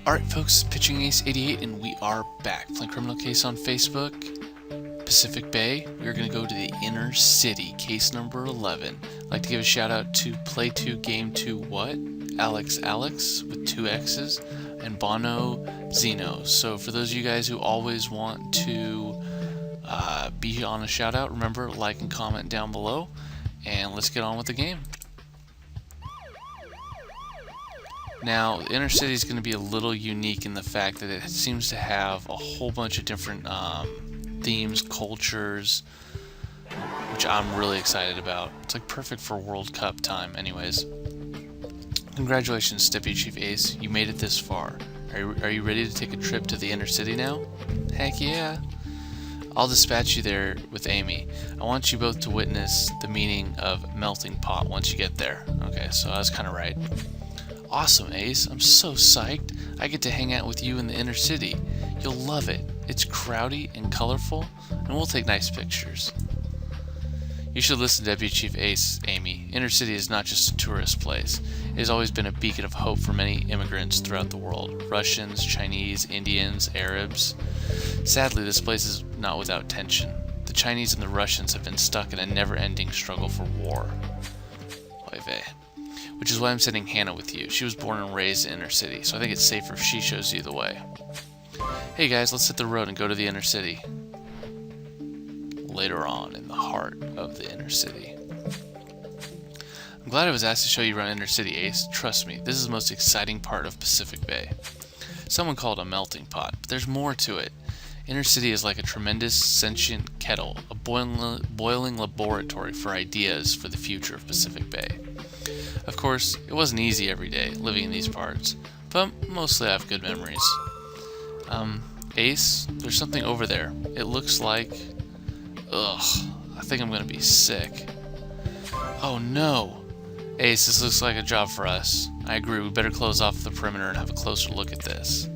Alright folks, Pitching Ace 88 and we are back. Playing Criminal Case on Facebook, Pacific Bay. We're going to go to the Inner City, case number 11. I'd like to give a shout out to Play2 Game 2 What? Alex with 2 X's, and Bono Zeno. So for those of you guys who always want to be on a shout out, remember, like and comment down below, and let's get on with the game. Now, the Inner City is going to be a little unique in the fact that it seems to have a whole bunch of different themes, cultures, which I'm really excited about. It's like perfect for World Cup time anyways. Congratulations, Deputy Chief Ace. You made it this far. Are you ready to take a trip to the Inner City now? Heck yeah. I'll dispatch you there with Amy. I want you both to witness the meaning of melting pot once you get there. Okay, so I was kind of right. Awesome, Ace. I'm so psyched. I get to hang out with you in the Inner City. You'll love it. It's crowdy and colorful, and we'll take nice pictures. You should listen to Deputy Chief Ace, Amy. Inner City is not just a tourist place. It has always been a beacon of hope for many immigrants throughout the world. Russians, Chinese, Indians, Arabs. Sadly, this place is not without tension. The Chinese and the Russians have been stuck in a never-ending struggle for war. Oy vey. Which is why I'm sending Hannah with you. She was born and raised in Inner City, so I think it's safer if she shows you the way. Hey guys, let's hit the road and go to the Inner City. Later on, in the heart of the Inner City. I'm glad I was asked to show you around Inner City, Ace. Trust me, this is the most exciting part of Pacific Bay. Someone called it a melting pot, but there's more to it. Inner City is like a tremendous sentient kettle, a boiling laboratory for ideas for the future of Pacific Bay. Of course, it wasn't easy every day living in these parts, but mostly I have good memories. Ace, there's something over there. It looks like... Ugh, I think I'm gonna be sick. Oh no! Ace, this looks like a job for us. I agree, we better close off the perimeter and have a closer look at this.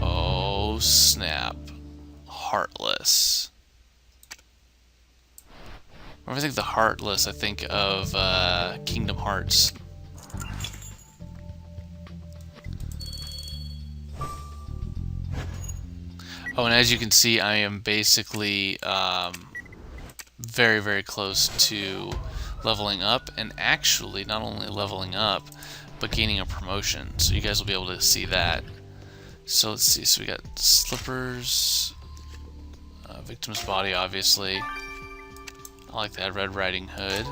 Oh snap. Heartless. Whenever I think of the Heartless, I think of Kingdom Hearts. Oh, and as you can see, I am basically very, very close to leveling up, and actually not only leveling up, but gaining a promotion. So you guys will be able to see that. So let's see. So we got slippers, victim's body, obviously. I like that. Red Riding Hood,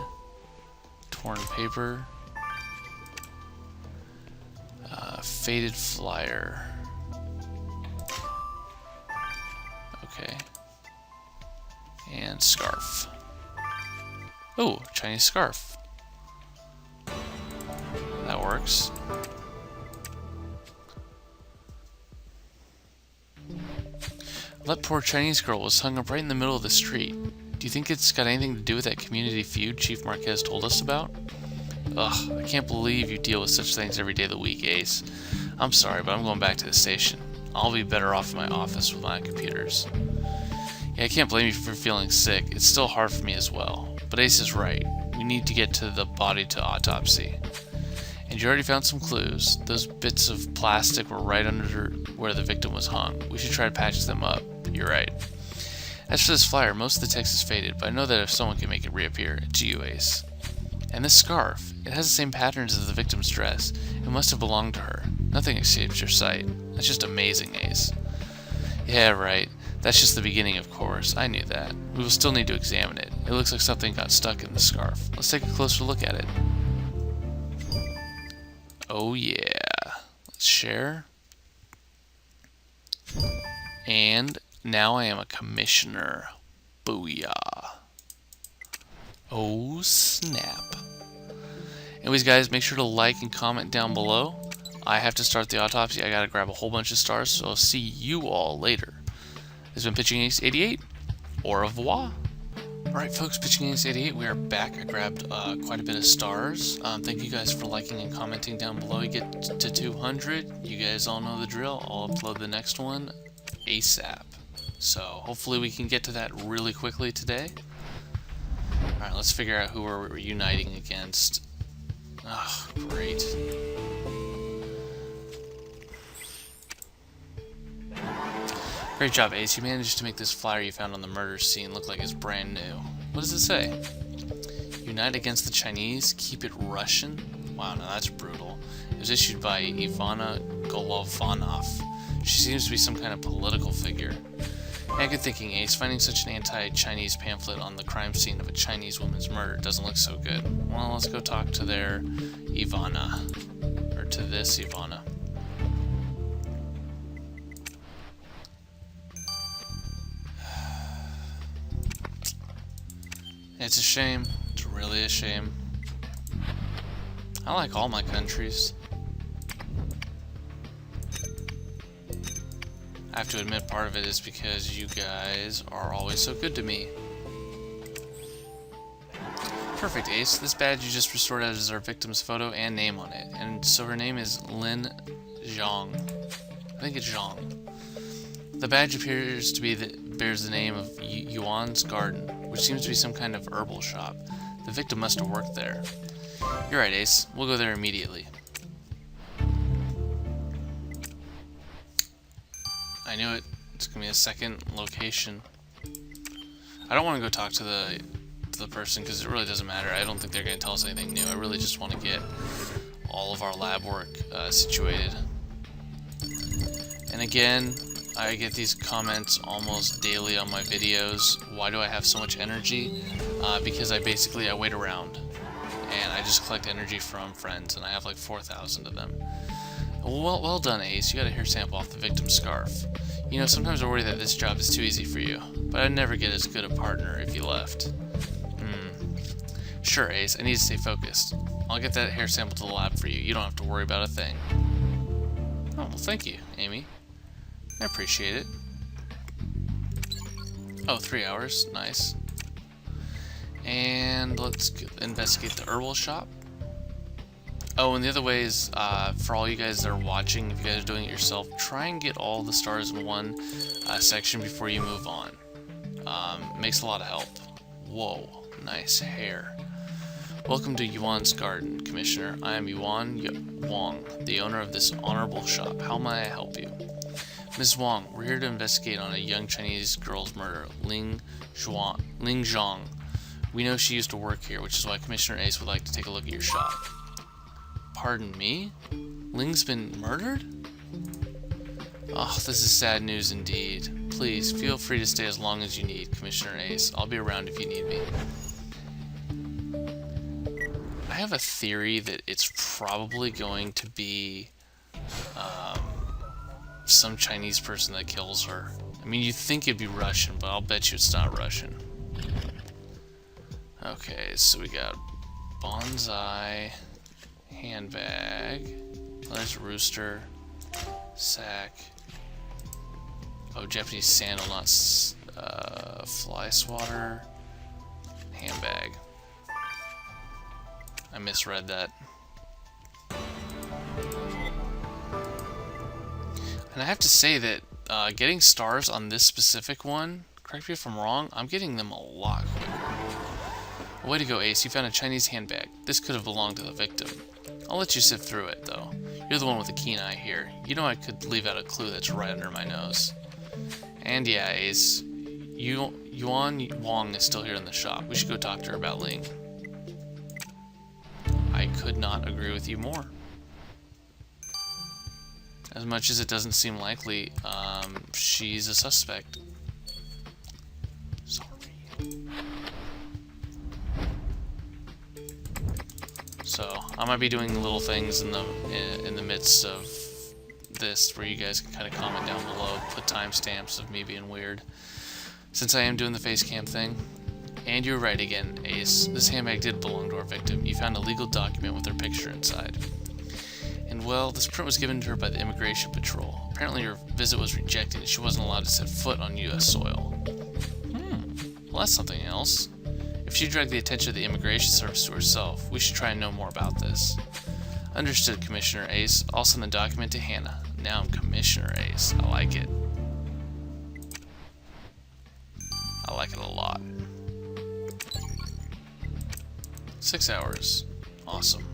torn paper, faded flyer. Okay. And scarf. Oh, Chinese scarf. That works. That poor Chinese girl was hung up right in the middle of the street. Do you think it's got anything to do with that community feud Chief Marquez told us about? Ugh, I can't believe you deal with such things every day of the week, Ace. I'm sorry, but I'm going back to the station. I'll be better off in my office with my computers. Yeah, I can't blame you for feeling sick. It's still hard for me as well. But Ace is right. We need to get to the body to autopsy. And you already found some clues. Those bits of plastic were right under where the victim was hung. We should try to patch them up. You're right. As for this flyer, most of the text is faded, but I know that if someone can make it reappear, it's you, Ace. And this scarf, it has the same patterns as the victim's dress. It must have belonged to her. Nothing escapes your sight. That's just amazing, Ace. Yeah, right. That's just the beginning, of course. I knew that. We will still need to examine it. It looks like something got stuck in the scarf. Let's take a closer look at it. Oh yeah. Let's share. And now I am a commissioner. Booyah. Oh snap. Anyways guys, make sure to like and comment down below. I have to start the autopsy. I gotta grab a whole bunch of stars, so I'll see you all later. This has been Pitching Ace 88. Au revoir. Alright folks, Pitching Ace 88, we are back. I grabbed quite a bit of stars. Thank you guys for liking and commenting down below. You get to 200. You guys all know the drill. I'll upload the next one ASAP. So hopefully we can get to that really quickly today. Alright, let's figure out who we're uniting against. Oh, great. Great job, Ace. You managed to make this flyer you found on the murder scene look like it's brand new. What does it say? Unite against the Chinese, keep it Russian? Wow, now that's brutal. It was issued by Ivana Golovanov. She seems to be some kind of political figure. Yeah, good thinking, Ace. Finding such an anti-Chinese pamphlet on the crime scene of a Chinese woman's murder doesn't look so good. Well, let's go talk to their Ivana. Or to this Ivana. It's a shame. It's really a shame. I like all my countries. I have to admit part of it is because you guys are always so good to me. Perfect, Ace. This badge you just restored has our victim's photo and name on it. And so her name is Lin Zhang. I think it's Zhang. The badge appears to be bears the name of Yuan's Garden, which seems to be some kind of herbal shop. The victim must have worked there. You're right, Ace. We'll go there immediately. I knew it. It's gonna be a second location. I don't want to go talk to the person because it really doesn't matter. I don't think they're gonna tell us anything new. I really just want to get all of our lab work situated. And again, I get these comments almost daily on my videos. Why do I have so much energy? Because I wait around and I just collect energy from friends, and I have like 4,000 of them. Well done, Ace. You got a hair sample off the victim's scarf. You know, sometimes I worry that this job is too easy for you, but I'd never get as good a partner if you left. Sure, Ace. I need to stay focused. I'll get that hair sample to the lab for you. You don't have to worry about a thing. Oh, well, thank you, Amy. I appreciate it. Oh, 3 hours. Nice. And let's investigate the herbal shop. Oh, and the other way is, for all you guys that are watching, if you guys are doing it yourself, try and get all the stars in one section before you move on. Makes a lot of help. Whoa, nice hair. Welcome to Yuan's Garden, Commissioner. I am Yuan Wang, the owner of this honorable shop. How may I help you? Ms. Wang, we're here to investigate on a young Chinese girl's murder, Ling Zhang. We know she used to work here, which is why Commissioner Ace would like to take a look at your shop. Pardon me? Ling's been murdered? Oh, this is sad news indeed. Please, feel free to stay as long as you need, Commissioner Ace. I'll be around if you need me. I have a theory that it's probably going to be some Chinese person that kills her. I mean, you'd think it'd be Russian, but I'll bet you it's not Russian. Okay, so we got bonsai, handbag, there's a rooster, sack, oh, Japanese sandal, not fly swatter, handbag. I misread that. And I have to say that getting stars on this specific one, correct me if I'm wrong, I'm getting them a lot quicker. Way to go, Ace. You found a Chinese handbag. This could have belonged to the victim. I'll let you sift through it, though. You're the one with a keen eye here. You know I could leave out a clue that's right under my nose. And yeah, Ace, Yuan Wang is still here in the shop. We should go talk to her about Ling. I could not agree with you more. As much as it doesn't seem likely, she's a suspect. Sorry. So I might be doing little things in the midst of this where you guys can kind of comment down below, put timestamps of me being weird, since I am doing the face cam thing. And you're right again, Ace. This handbag did belong to our victim. You found a legal document with her picture inside. And well, this print was given to her by the Immigration Patrol. Apparently her visit was rejected and she wasn't allowed to set foot on U.S. soil. Well, that's something else. If she dragged the attention of the Immigration Service to herself, we should try and know more about this. Understood, Commissioner Ace. I'll send the document to Hannah. Now I'm Commissioner Ace. I like it. I like it a lot. 6 hours. Awesome.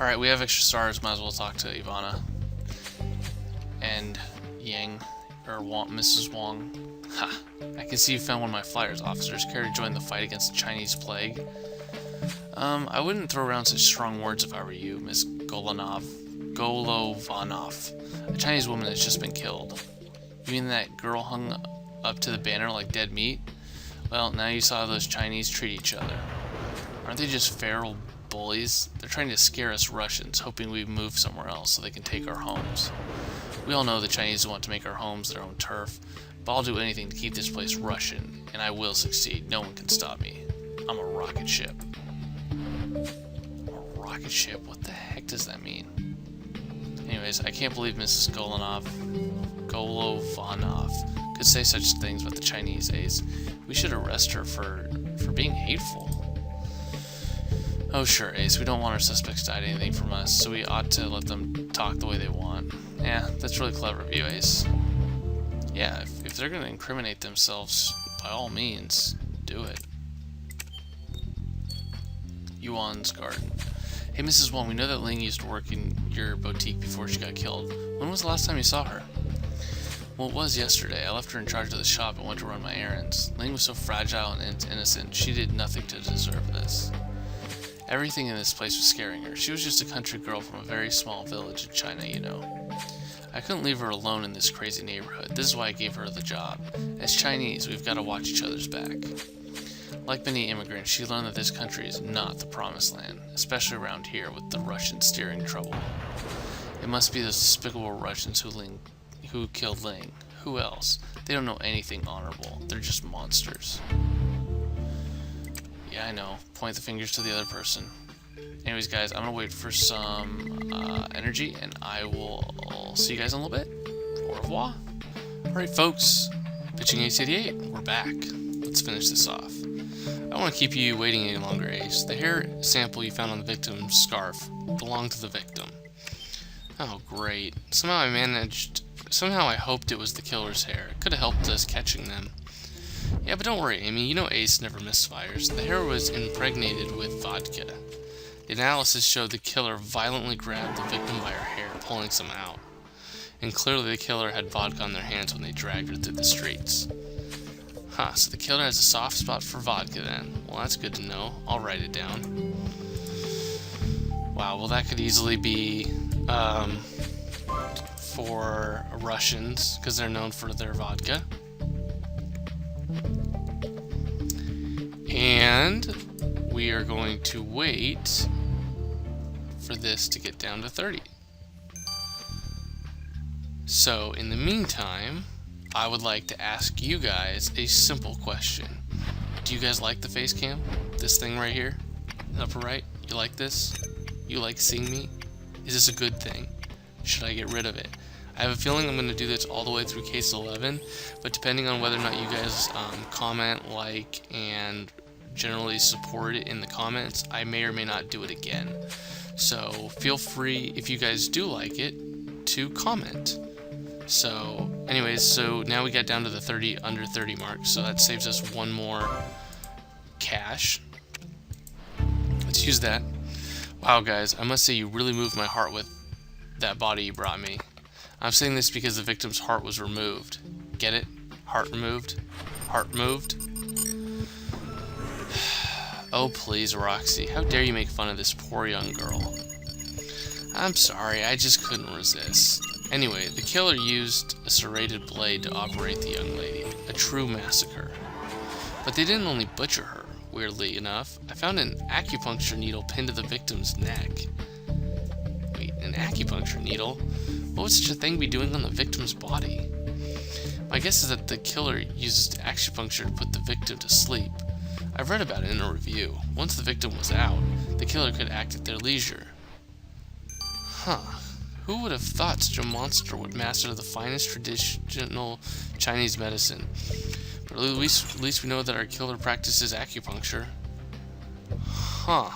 Alright, we have extra stars. Might as well talk to Ivana. And Yang. Mrs. Wong. Ha! I can see you found one of my flyers, officers. Care to join the fight against the Chinese plague? I wouldn't throw around such strong words if I were you, Miss Golovanov. A Chinese woman has just been killed. You mean that girl hung up to the banner like dead meat? Well, now you saw how those Chinese treat each other. Aren't they just feral bullies? They're trying to scare us Russians, hoping we move somewhere else so they can take our homes. We all know the Chinese want to make our homes their own turf, but I'll do anything to keep this place Russian, and I will succeed. No one can stop me. I'm a rocket ship. A rocket ship? What the heck does that mean? Anyways, I can't believe Mrs. Golovanov could say such things about the Chinese, Ace. We should arrest her for being hateful. Oh sure, Ace, we don't want our suspects to hide anything from us, so we ought to let them talk the way they want. Yeah, that's really clever of you, Ace. Yeah, if they're gonna incriminate themselves, by all means, do it. Yuan's garden. Hey, Mrs. Wong, we know that Ling used to work in your boutique before she got killed. When was the last time you saw her? Well, it was yesterday. I left her in charge of the shop and went to run my errands. Ling was so fragile and innocent. She did nothing to deserve this. Everything in this place was scaring her. She was just a country girl from a very small village in China, you know. I couldn't leave her alone in this crazy neighborhood. This is why I gave her the job. As Chinese, we've got to watch each other's back. Like many immigrants, she learned that this country is not the promised land, especially around here with the Russians steering trouble. It must be those despicable Russians who killed Ling. Who else? They don't know anything honorable. They're just monsters. Yeah, I know. Point the fingers to the other person. Anyways, guys, I'm gonna wait for some energy, and I will see you guys in a little bit. Au revoir. Alright, folks. Pitching Ace88. We're back. Let's finish this off. I don't want to keep you waiting any longer, Ace. The hair sample you found on the victim's scarf belonged to the victim. Oh, great. Somehow I hoped it was the killer's hair. It could have helped us catching them. Yeah, but don't worry, Amy. You know Ace never misfires. The hair was impregnated with vodka. The analysis showed the killer violently grabbed the victim by her hair, pulling some out. And clearly the killer had vodka on their hands when they dragged her through the streets. Huh, so the killer has a soft spot for vodka then. Well, that's good to know. I'll write it down. Wow, well that could easily be for Russians, because they're known for their vodka. And we are going to wait for this to get down to 30. So, in the meantime, I would like to ask you guys a simple question. Do you guys like the face cam? This thing right here? Upper right? You like this? You like seeing me? Is this a good thing? Should I get rid of it? I have a feeling I'm going to do this all the way through case 11, but depending on whether or not you guys comment, like, and generally support it in the comments, I may or may not do it again. So feel free, if you guys do like it, to comment. So anyways, so now we got down to the under 30 mark, so that saves us one more cash. Let's use that. Wow, guys, I must say you really moved my heart with that body you brought me. I'm saying this because the victim's heart was removed. Get it? Heart removed? Heart removed? Oh please, Roxy, how dare you make fun of this poor young girl? I'm sorry, I just couldn't resist. Anyway, the killer used a serrated blade to operate the young lady. A true massacre. But they didn't only butcher her. Weirdly enough, I found an acupuncture needle pinned to the victim's neck. Wait, an acupuncture needle? What would such a thing be doing on the victim's body? My guess is that the killer used acupuncture to put the victim to sleep. I've read about it in a review. Once the victim was out, the killer could act at their leisure. Huh. Who would have thought such a monster would master the finest traditional Chinese medicine? But at least we know that our killer practices acupuncture. Huh.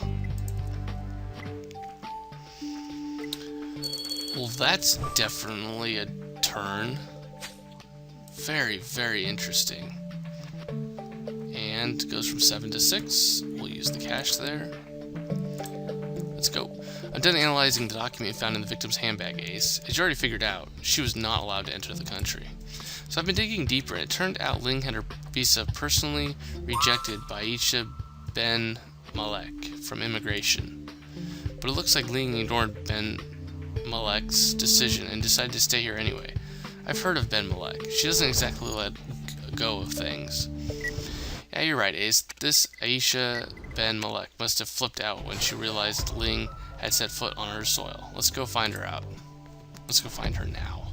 Well, that's definitely a turn. Very, very interesting. And goes from 7 to 6. We'll use the cash there. Let's go. I'm done analyzing the document found in the victim's handbag, Ace. As you already figured out, she was not allowed to enter the country. So I've been digging deeper, and it turned out Ling had her visa personally rejected by Aisha Ben Malek from immigration. But it looks like Ling ignored Ben Malek's decision and decided to stay here anyway. I've heard of Ben Malek. She doesn't exactly let go of things. Yeah, you're right, Ace. This Aisha Ben Malek must have flipped out when she realized Ling had set foot on her soil. Let's go find her out. Let's go find her now.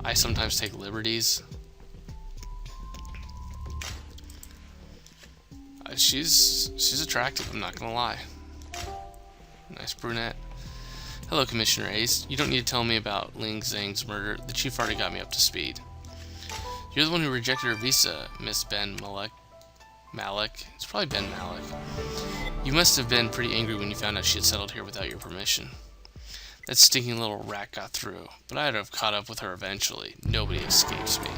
I sometimes take liberties. She's attractive, I'm not gonna lie. Nice brunette. Hello, Commissioner Ace. You don't need to tell me about Ling Zhang's murder. The chief already got me up to speed. You're the one who rejected her visa, Miss Ben Malek. Malik? It's probably Ben Malik. You must have been pretty angry when you found out she had settled here without your permission. That stinking little rat got through, but I'd have caught up with her eventually. Nobody escapes me.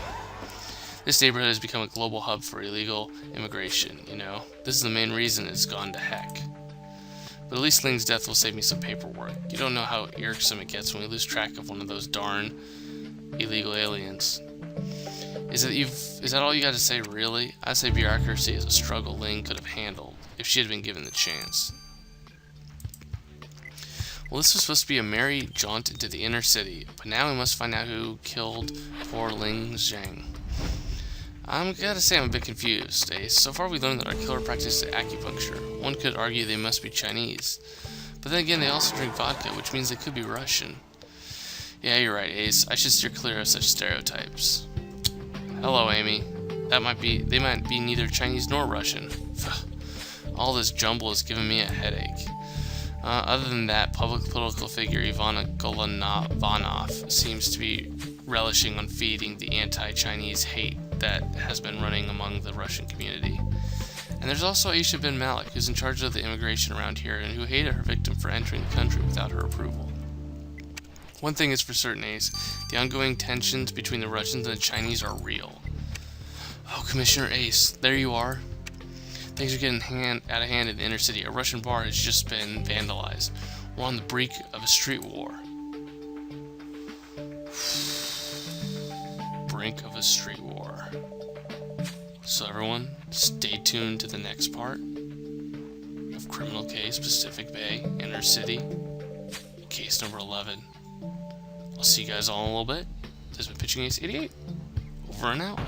This neighborhood has become a global hub for illegal immigration, you know. This is the main reason it's gone to heck. But at least Ling's death will save me some paperwork. You don't know how irksome it gets when we lose track of one of those darn illegal aliens. Is that all you got to say, really? I'd say bureaucracy is a struggle Ling could have handled if she had been given the chance. Well, this was supposed to be a merry jaunt into the inner city, but now we must find out who killed poor Ling Zhang. I'm gotta say I'm a bit confused, Ace. So far we learned that our killer practices acupuncture. One could argue they must be Chinese. But then again, they also drink vodka, which means they could be Russian. Yeah, you're right, Ace. I should steer clear of such stereotypes. Hello, Amy. They might be neither Chinese nor Russian. All this jumble is giving me a headache. Other than that, public political figure Ivana Golovanov seems to be relishing on feeding the anti-Chinese hate that has been running among the Russian community. And there's also Aisha Ben Malik, who's in charge of the immigration around here and who hated her victim for entering the country without her approval. One thing is for certain, Ace, the ongoing tensions between the Russians and the Chinese are real. Oh, Commissioner Ace, there you are. Things are getting out of hand in the inner city. A Russian bar has just been vandalized. We're on the brink of a street war. Brink of a street war. So everyone, stay tuned to the next part of Criminal Case Pacific Bay, Inner City, case number 11. I'll see you guys all in a little bit. This has been Pitching Ace 88. Over and out.